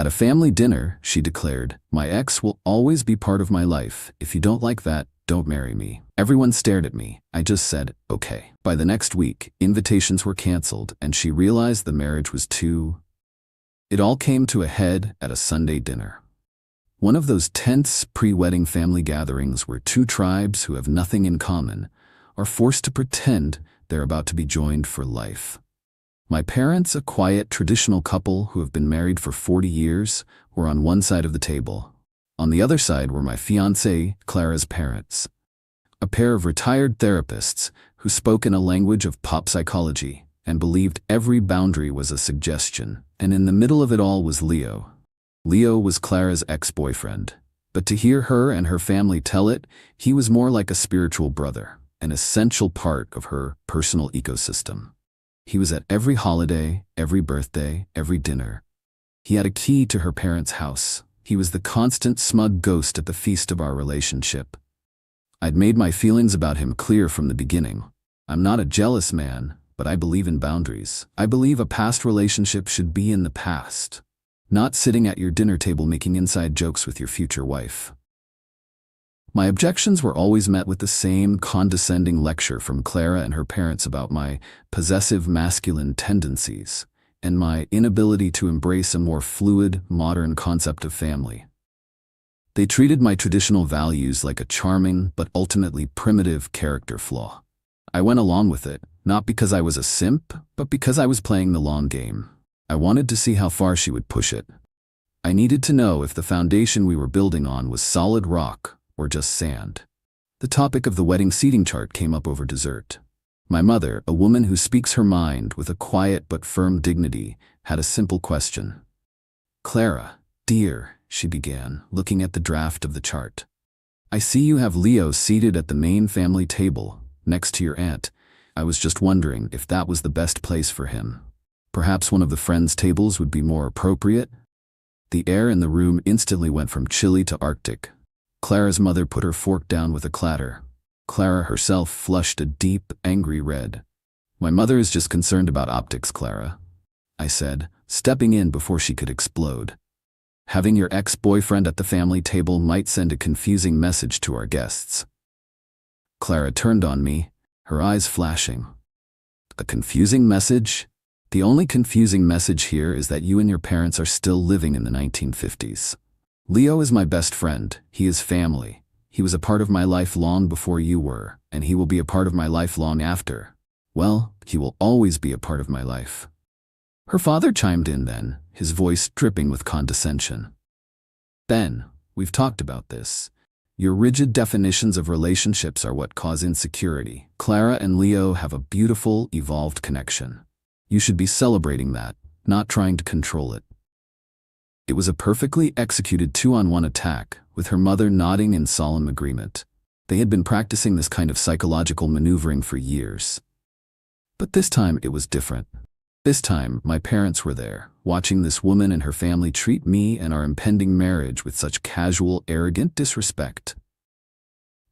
At a family dinner, she declared, "My ex will always be part of my life. If you don't like that, don't marry me." Everyone stared at me. I just said, okay. By the next week, invitations were canceled, and she realized the marriage was too... It all came to a head at a Sunday dinner. One of those tense pre-wedding family gatherings where two tribes who have nothing in common are forced to pretend they're about to be joined for life. My parents, a quiet, traditional couple who have been married for 40 years, were on one side of the table. On the other side were my fiancée, Clara's parents, a pair of retired therapists who spoke in a language of pop psychology and believed every boundary was a suggestion. And in the middle of it all was Leo. Leo was Clara's ex-boyfriend, but to hear her and her family tell it, he was more like a spiritual brother, an essential part of her personal ecosystem. He was at every holiday, every birthday, every dinner. He had a key to her parents' house. He was the constant smug ghost at the feast of our relationship. I'd made my feelings about him clear from the beginning. I'm not a jealous man, but I believe in boundaries. I believe a past relationship should be in the past, not sitting at your dinner table making inside jokes with your future wife. My objections were always met with the same condescending lecture from Clara and her parents about my possessive masculine tendencies and my inability to embrace a more fluid, modern concept of family. They treated my traditional values like a charming but ultimately primitive character flaw. I went along with it, not because I was a simp, but because I was playing the long game. I wanted to see how far she would push it. I needed to know if the foundation we were building on was solid rock or just sand. The topic of the wedding seating chart came up over dessert. My mother, a woman who speaks her mind with a quiet but firm dignity, had a simple question. "Clara, dear," she began, looking at the draft of the chart. "I see you have Leo seated at the main family table, next to your aunt. I was just wondering if that was the best place for him. Perhaps one of the friends' tables would be more appropriate?" The air in the room instantly went from chilly to arctic. Clara's mother put her fork down with a clatter. Clara herself flushed a deep, angry red. "My mother is just concerned about optics, Clara," I said, stepping in before she could explode. "Having your ex-boyfriend at the family table might send a confusing message to our guests." Clara turned on me, her eyes flashing. "A confusing message? The only confusing message here is that you and your parents are still living in the 1950s. Leo is my best friend. He is family. He was a part of my life long before you were, and he will be a part of my life long after. Well, he will always be a part of my life." Her father chimed in then, his voice dripping with condescension. "Ben, we've talked about this. Your rigid definitions of relationships are what cause insecurity. Clara and Leo have a beautiful, evolved connection. You should be celebrating that, not trying to control it." It was a perfectly executed 2-on-1 attack, with her mother nodding in solemn agreement. They had been practicing this kind of psychological maneuvering for years. But this time it was different. This time, my parents were there, watching this woman and her family treat me and our impending marriage with such casual, arrogant disrespect.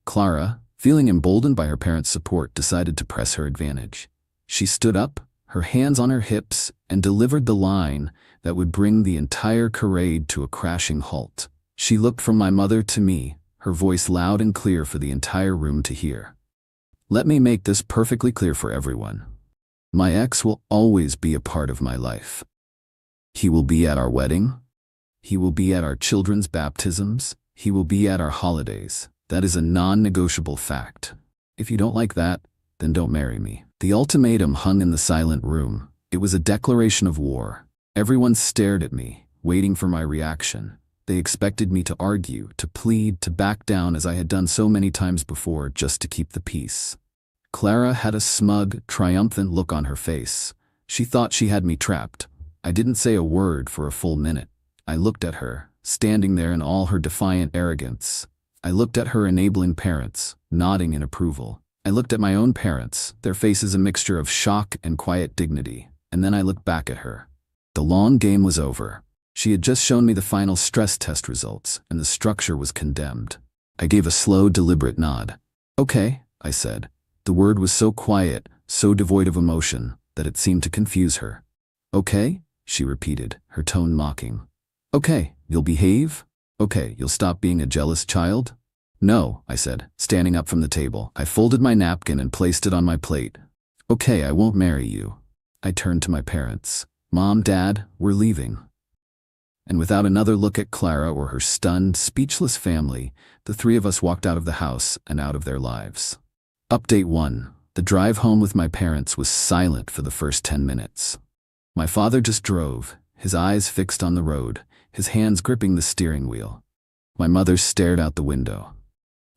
Clara, feeling emboldened by her parents' support, decided to press her advantage. She stood up, her hands on her hips, and delivered the line that would bring the entire charade to a crashing halt. She looked from my mother to me, her voice loud and clear for the entire room to hear. "Let me make this perfectly clear for everyone. My ex will always be a part of my life. He will be at our wedding. He will be at our children's baptisms. He will be at our holidays. That is a non-negotiable fact. If you don't like that, then don't marry me." The ultimatum hung in the silent room. It was a declaration of war. Everyone stared at me, waiting for my reaction. They expected me to argue, to plead, to back down as I had done so many times before, just to keep the peace. Clara had a smug, triumphant look on her face. She thought she had me trapped. I didn't say a word for a full minute. I looked at her, standing there in all her defiant arrogance. I looked at her enabling parents, nodding in approval. I looked at my own parents, their faces a mixture of shock and quiet dignity, and then I looked back at her. The long game was over. She had just shown me the final stress test results, and the structure was condemned. I gave a slow, deliberate nod. "Okay," I said. The word was so quiet, so devoid of emotion, that it seemed to confuse her. "Okay?" she repeated, her tone mocking. Okay, you'll behave? Okay, you'll stop being a jealous child? No, I said, standing up from the table. I folded my napkin and placed it on my plate. Okay, I won't marry you. I turned to my parents. Mom, Dad, we're leaving. And without another look at Clara or her stunned, speechless family, the three of us walked out of the house and out of their lives. Update 1. The drive home with my parents was silent for the first 10 minutes. My father just drove, his eyes fixed on the road, his hands gripping the steering wheel. My mother stared out the window.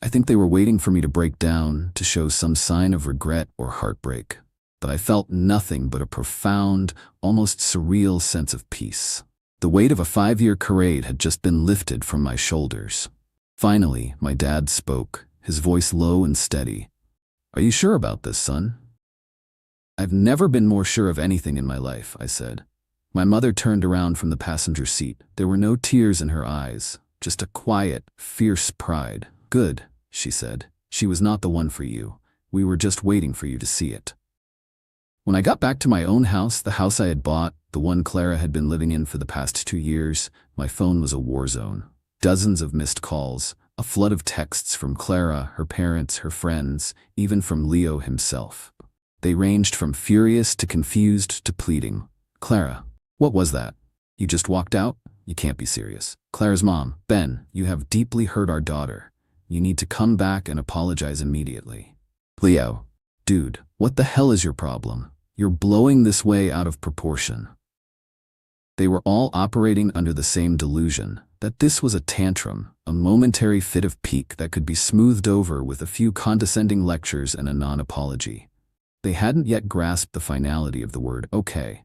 I think they were waiting for me to break down, to show some sign of regret or heartbreak. But I felt nothing but a profound, almost surreal sense of peace. The weight of a 5-year charade had just been lifted from my shoulders. Finally, my dad spoke, his voice low and steady. Are you sure about this, son? I've never been more sure of anything in my life, I said. My mother turned around from the passenger seat. There were no tears in her eyes, just a quiet, fierce pride. Good, she said. She was not the one for you. We were just waiting for you to see it. When I got back to my own house, the house I had bought, the one Clara had been living in for the past 2 years, my phone was a war zone. Dozens of missed calls, a flood of texts from Clara, her parents, her friends, even from Leo himself. They ranged from furious to confused to pleading. Clara, what was that? You just walked out? You can't be serious. Clara's mom, Ben, you have deeply hurt our daughter. You need to come back and apologize immediately. Leo, dude, what the hell is your problem? You're blowing this way out of proportion. They were all operating under the same delusion, that this was a tantrum, a momentary fit of pique that could be smoothed over with a few condescending lectures and a non-apology. They hadn't yet grasped the finality of the word okay.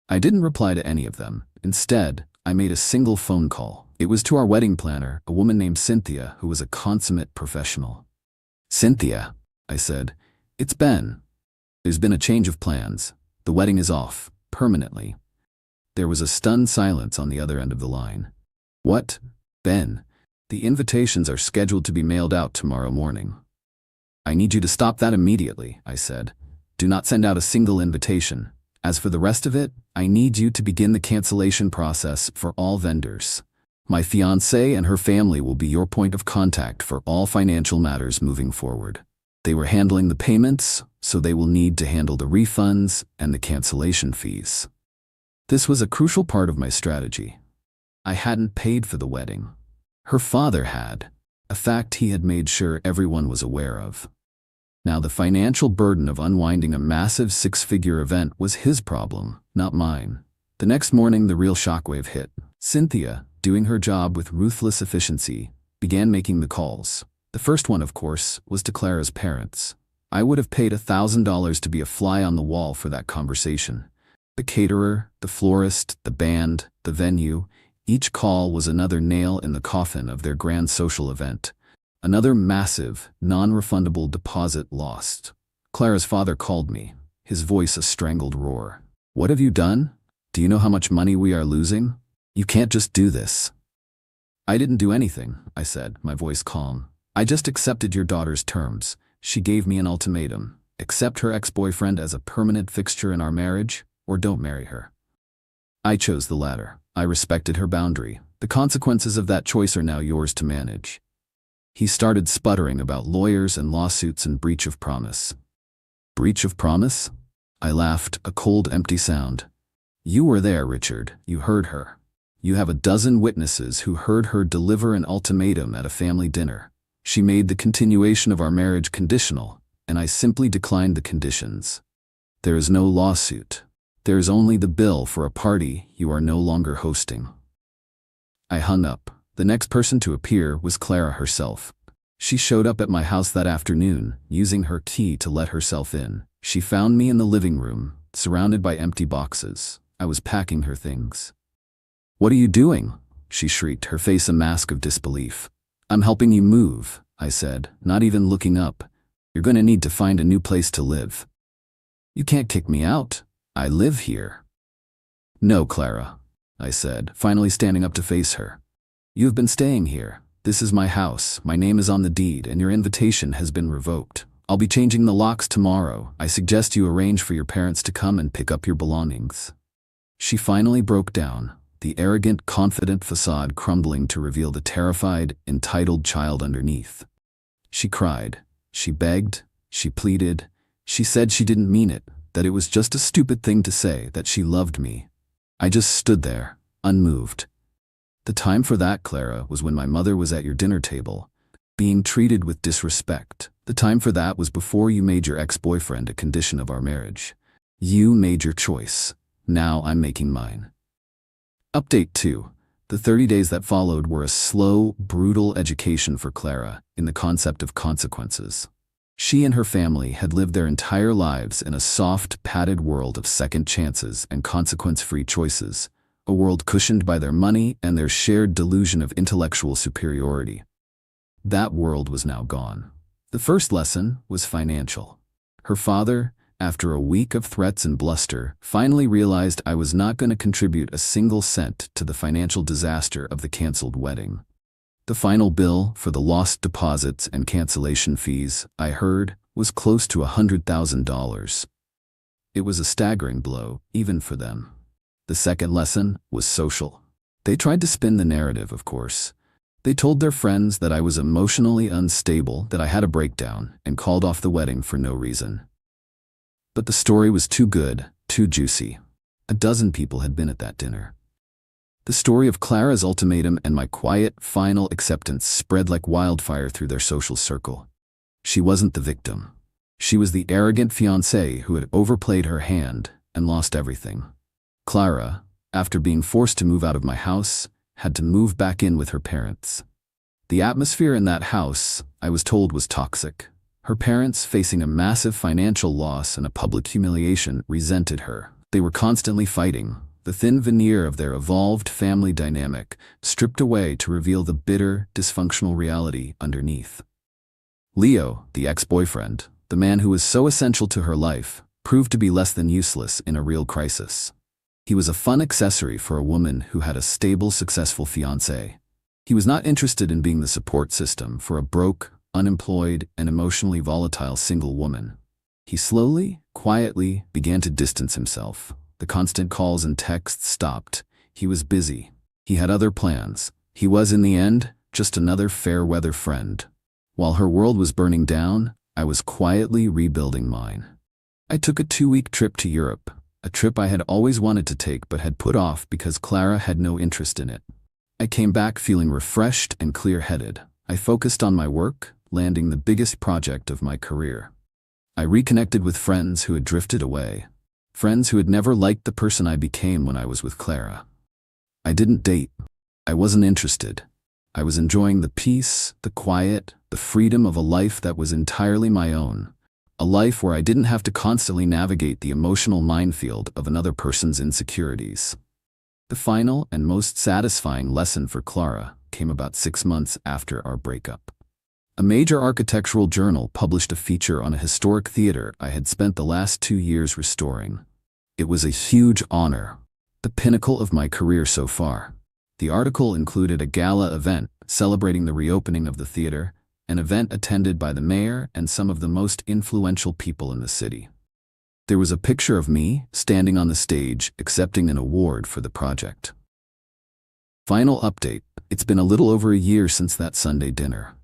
I didn't reply to any of them. Instead, I made a single phone call. It was to our wedding planner, a woman named Cynthia, who was a consummate professional. Cynthia, I said, it's Ben. There's been a change of plans. The wedding is off, permanently. There was a stunned silence on the other end of the line. What? Ben, the invitations are scheduled to be mailed out tomorrow morning. I need you to stop that immediately, I said. Do not send out a single invitation. As for the rest of it, I need you to begin the cancellation process for all vendors. My fiancée and her family will be your point of contact for all financial matters moving forward. They were handling the payments, so they will need to handle the refunds and the cancellation fees. This was a crucial part of my strategy. I hadn't paid for the wedding. Her father had, a fact he had made sure everyone was aware of. Now the financial burden of unwinding a massive 6-figure event was his problem, not mine. The next morning the real shockwave hit. Cynthia, doing her job with ruthless efficiency, began making the calls. The first one, of course, was to Clara's parents. I would have paid $1,000 to be a fly on the wall for that conversation. The caterer, the florist, the band, the venue, each call was another nail in the coffin of their grand social event. Another massive, non-refundable deposit lost. Clara's father called me, his voice a strangled roar. What have you done? Do you know how much money we are losing? You can't just do this. I didn't do anything, I said, my voice calm. I just accepted your daughter's terms. She gave me an ultimatum. Accept her ex-boyfriend as a permanent fixture in our marriage, or don't marry her. I chose the latter. I respected her boundary. The consequences of that choice are now yours to manage. He started sputtering about lawyers and lawsuits and breach of promise. Breach of promise? I laughed, a cold, empty sound. You were there, Richard. You heard her. You have a dozen witnesses who heard her deliver an ultimatum at a family dinner. She made the continuation of our marriage conditional, and I simply declined the conditions. There is no lawsuit. There is only the bill for a party you are no longer hosting. I hung up. The next person to appear was Clara herself. She showed up at my house that afternoon, using her key to let herself in. She found me in the living room, surrounded by empty boxes. I was packing her things. What are you doing? She shrieked, her face a mask of disbelief. I'm helping you move, I said, not even looking up. You're going to need to find a new place to live. You can't kick me out. I live here. No, Clara, I said, finally standing up to face her. You've been staying here. This is my house. My name is on the deed, and your invitation has been revoked. I'll be changing the locks tomorrow. I suggest you arrange for your parents to come and pick up your belongings. She finally broke down. the arrogant, confident facade crumbling to reveal the terrified, entitled child underneath. She cried. She begged. She pleaded. She said she didn't mean it, that it was just a stupid thing to say, that she loved me. I just stood there, unmoved. The time for that, Clara, was when my mother was at your dinner table, being treated with disrespect. The time for that was before you made your ex-boyfriend a condition of our marriage. You made your choice. Now I'm making mine. Update 2. The 30 days that followed were a slow, brutal education for Clara in the concept of consequences. She and her family had lived their entire lives in a soft, padded world of second chances and consequence-free choices, a world cushioned by their money and their shared delusion of intellectual superiority. That world was now gone. The first lesson was financial. Her father, after a week of threats and bluster, finally realized I was not going to contribute a single cent to the financial disaster of the canceled wedding. The final bill for the lost deposits and cancellation fees, I heard, was close to $100,000. It was a staggering blow, even for them. The second lesson was social. They tried to spin the narrative, of course. They told their friends that I was emotionally unstable, that I had a breakdown, and called off the wedding for no reason. But the story was too good, too juicy. A dozen people had been at that dinner. The story of Clara's ultimatum and my quiet, final acceptance spread like wildfire through their social circle. She wasn't the victim. She was the arrogant fiancée who had overplayed her hand and lost everything. Clara, after being forced to move out of my house, had to move back in with her parents. The atmosphere in that house, I was told, was toxic. Her parents, facing a massive financial loss and a public humiliation, resented her. They were constantly fighting, the thin veneer of their evolved family dynamic stripped away to reveal the bitter, dysfunctional reality underneath. Leo, the ex-boyfriend, the man who was so essential to her life, proved to be less than useless in a real crisis. He was a fun accessory for a woman who had a stable, successful fiancé. He was not interested in being the support system for a broke, unemployed, and emotionally volatile single woman. He slowly, quietly began to distance himself. The constant calls and texts stopped. He was busy. He had other plans. He was, in the end, just another fair-weather friend. While her world was burning down, I was quietly rebuilding mine. I took a 2-week trip to Europe, a trip I had always wanted to take but had put off because Clara had no interest in it. I came back feeling refreshed and clear-headed. I focused on my work, landing the biggest project of my career. I reconnected with friends who had drifted away. Friends who had never liked the person I became when I was with Clara. I didn't date. I wasn't interested. I was enjoying the peace, the quiet, the freedom of a life that was entirely my own. A life where I didn't have to constantly navigate the emotional minefield of another person's insecurities. The final and most satisfying lesson for Clara came about 6 months after our breakup. A major architectural journal published a feature on a historic theater I had spent the last 2 years restoring. It was a huge honor, the pinnacle of my career so far. The article included a gala event celebrating the reopening of the theater, an event attended by the mayor and some of the most influential people in the city. There was a picture of me standing on the stage accepting an award for the project. Final update: it's been a little over a year since that Sunday dinner.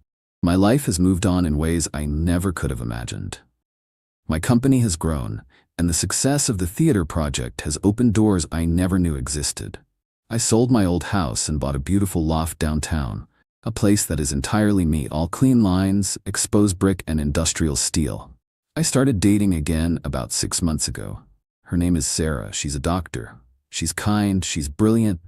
My life has moved on in ways I never could have imagined. My company has grown, and the success of the theater project has opened doors I never knew existed. I sold my old house and bought a beautiful loft downtown, a place that is entirely me, all clean lines, exposed brick, and industrial steel. I started dating again about 6 months ago. Her name is Sarah. She's a doctor. She's kind, she's brilliant,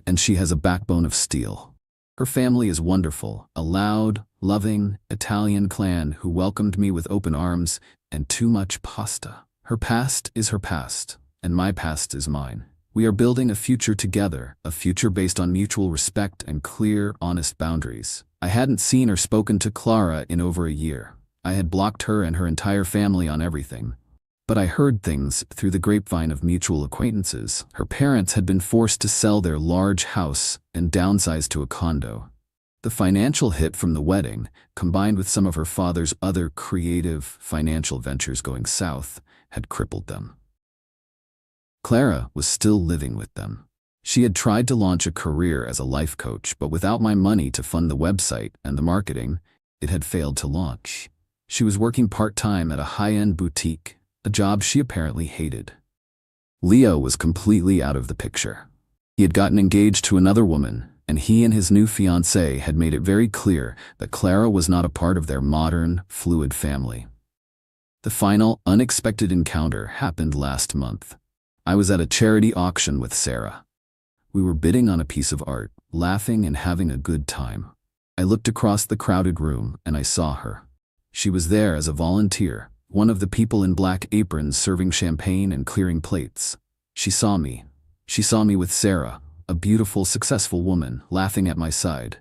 and she has a backbone of steel. Her family is wonderful, a loud, loving, Italian clan who welcomed me with open arms and too much pasta. Her past is her past, and my past is mine. We are building a future together, a future based on mutual respect and clear, honest boundaries. I hadn't seen or spoken to Clara in over a year. I had blocked her and her entire family on everything. But I heard things through the grapevine of mutual acquaintances. Her parents had been forced to sell their large house and downsize to a condo. The financial hit from the wedding, combined with some of her father's other creative financial ventures going south, had crippled them. Clara was still living with them. She had tried to launch a career as a life coach, but without my money to fund the website and the marketing, it had failed to launch. She was working part-time at a high-end boutique, a job she apparently hated. Leo was completely out of the picture. He had gotten engaged to another woman, and he and his new fiancée had made it very clear that Clara was not a part of their modern, fluid family. The final, unexpected encounter happened last month. I was at a charity auction with Sarah. We were bidding on a piece of art, laughing and having a good time. I looked across the crowded room and I saw her. She was there as a volunteer, one of the people in black aprons serving champagne and clearing plates. She saw me. She saw me with Sarah, a beautiful, successful woman, laughing at my side.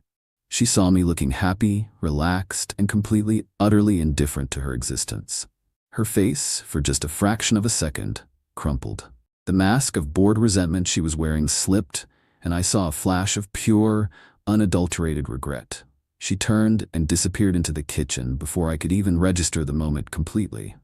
She saw me looking happy, relaxed, and completely, utterly indifferent to her existence. Her face, for just a fraction of a second, crumpled. The mask of bored resentment she was wearing slipped, and I saw a flash of pure, unadulterated regret. She turned and disappeared into the kitchen before I could even register the moment completely.